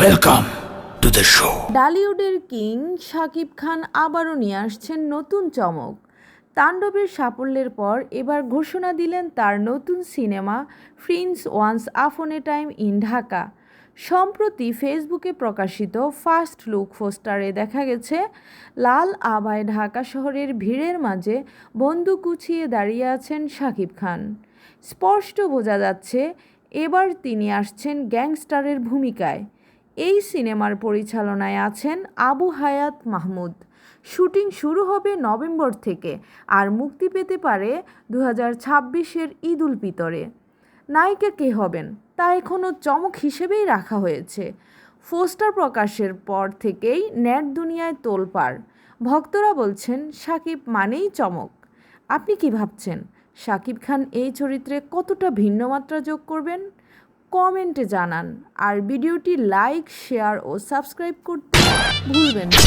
Welcome to the show. ডালিউডের king Shakib Khan আবারও নিয়ে আসছেন নতুন চমক। তাণ্ডবের সাফল্যের পর এবার ঘোষণা দিলেন তার নতুন cinema Prince once upon A time in Dhaka. সম্প্রতি ফেসবুকে প্রকাশিত ফার্স্ট লুক পোস্টারে দেখা গেছে লাল আভায় ঢাকা শহরের ভিড়ের মাঝে বন্দুক গুছিয়ে দাঁড়িয়ে আছেন শাকিব খান। স্পষ্ট বোঝা যাচ্ছে এবার তিনি আসছেন গ্যাংস্টারের ভূমিকায়। এই সিনেমার পরিচালনায় আছেন আবু হায়াত মাহমুদ। শুটিং শুরু হবে নভেম্বর থেকে আর মুক্তি পেতে পারে 2026-এর ঈদ উল ফিতরে। নায়িকা কে হবেন তা এখনও চমক হিসেবেই রাখা হয়েছে। পোস্টার প্রকাশের পর থেকেই নেট দুনিয়ায় তোলপাড়। ভক্তরা বলছেন শাকিব মানেই চমক। আপনি কি ভাবছেন শাকিব খান এই চরিত্রে কতটা ভিন্ন মাত্রা যোগ করবেন? কমেন্টে জানান আর ভিডিওটি লাইক, শেয়ার ও সাবস্ক্রাইব করতে ভুলবেন না।